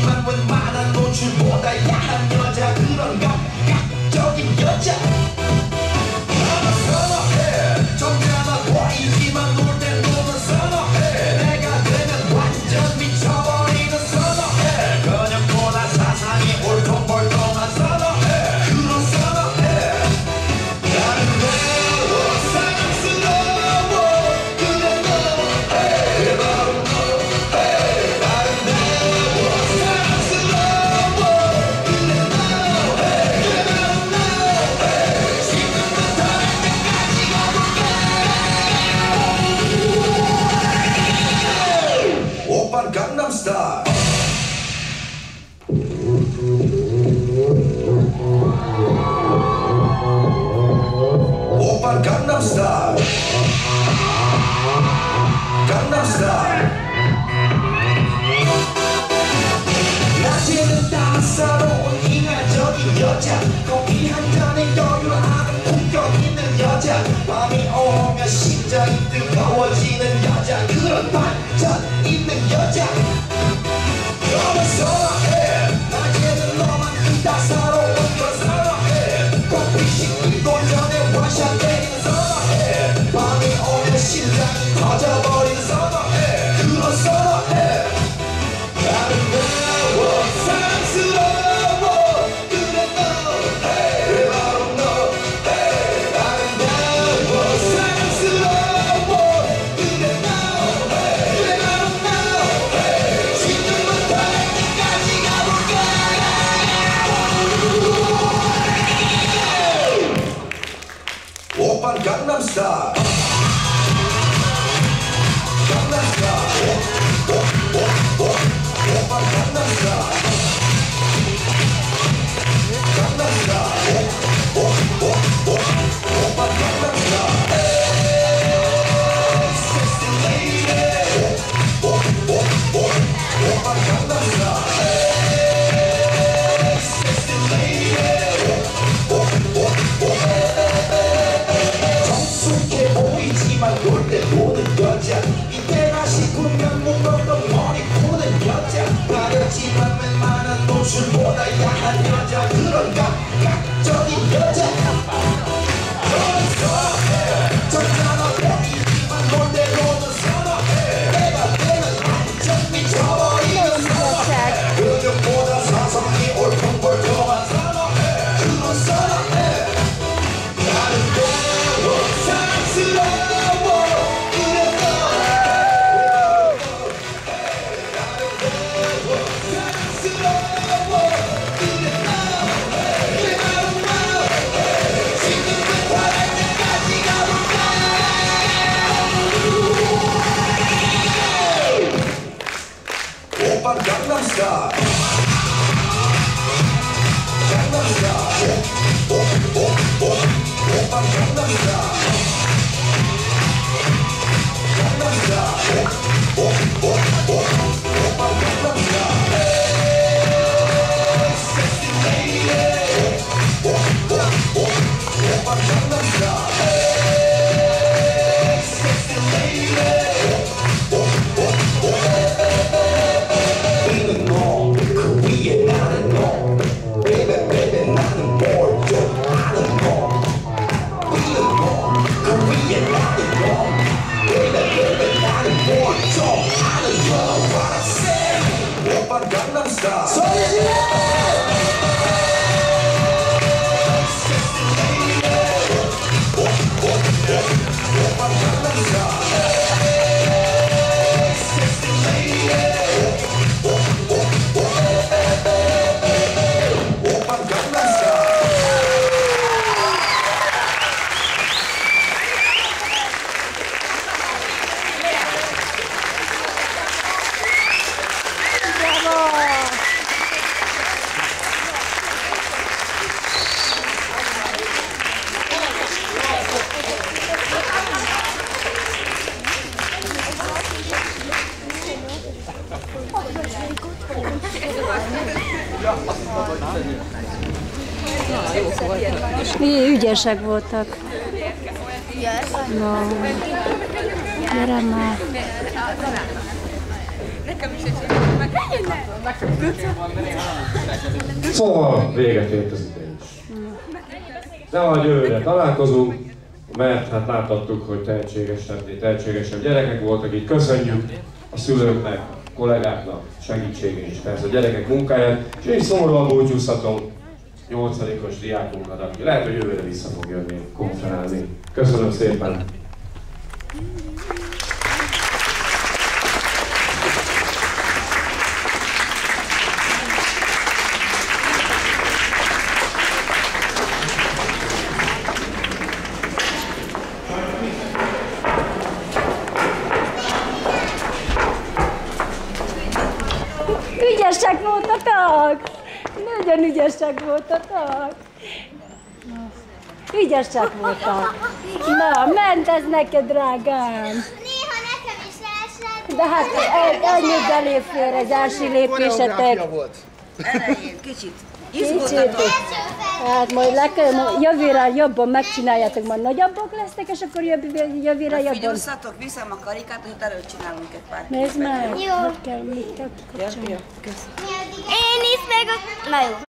가렸지만 웬만한 노출보다 야한 여자 그런 감각적인 여자 나는 선어해 점잖아 보이지만 놀 땐 노는 선어해 내가 되면 완전 미쳐버리는 선어해 그녀보다 사상이 올통벌통한 선어해 그런 선어해 나는 매워 사랑스러워 그래 너 hey, 바로 너 hey, 나는 매워 사랑스러워 그래 너 hey, 바로 너 hey, 지금부터 할 때까지 가볼게 오빤 강남스타일 오빤 강남스타일 강남스타일 낮에는 따사로운 인간적인 여자 커피 한 잔에 여유를 아는 품격 있는 여자 밤이 오면 심장이 뜨거워지는 여자 그런 반전 있는 여자 너무 선어해 낮에는 너만 따사로운 걸 선어해 커피 식기도 전에 원샷 때리는 선어해 밤이 오면 심장이 터져버리는 선어해 그런 선어해 나는 매워 사랑스러워 그래 너 hey, 바로 너 hey, 나는 매워 사랑스러워 그래 너 hey, 바로 너 hey, 지금부터 할 때까지 가볼게 오빤 강남스타일 강남스타일 오빤 강남스타일 강남스타일 오빤 강남스타일 Sexy lady 오빤 강남스타일 Sexy lady 정숙해 보이지만 놀 때 노는 여자 이때가 식구면 묶었던 머리 푸는 여자 가렸지만 웬만한 노출보다 야한 여자 그런 감각적인 여자 너는 선어해 점잖아 보이지만 놀 때 노는 선어해 내가 되면 완전 미쳐버리는 선어해 그녀보다 사성이 올통벌통한 선어해 그런 선어해 나는 매워 사랑스러워 그래 너 나는 매워 사랑스러워 그래 너 바로 너 지금부터 할 때까지 가볼게 오빤 강남스타일 강남스타일 오빤 강남스타일 강남스타일 오빤 강남스타일 Sexy lady 오빤 강남스타일 Sexy lady 이는 너 그 위에 나는 너 Baby baby 나는 뭘 좀 아는 너 이는 너 그 위에 나는 너 Baby baby 나는 뭘 좀 아는 너 What I say 오빤 강남스타일 소리 질러 Sexy lady 오빤 강남스타일 Sexy lady 오빤 강남스타일 Ügyesek voltak. No. Gyere már. Szóval véget ért az idő is. De majd jövőre találkozunk, mert hát láthattuk, hogy tehetségesebb gyerekek voltak, így köszönjük a szülőknek, a kollégáknak segítségét és persze a gyerekek munkáját, és én szomorúan búcsúztatom 8-os diákunkat, aki lehet, hogy jövőre vissza fog jönni konferálni. Köszönöm szépen! Ügyesek voltatok! Nagyon ügyesek voltatok! Ügyesek voltak! Na, ment ez neked, drágám! Néha nekem is leesett. De hát annyit belépfér az első lépésetek. Elején, kicsit. Kicsit. Hát majd jövőre jobban megcsináljátok, majd nagyobbak lesznek, és akkor jövőre jobban. Figyelszhatok, viszem a karikát, és utána csinálunk egy pár. Nézd meg! Jó. Mit kell kapcsolni? Jó, köszönöm. Én is meg a... Na jó.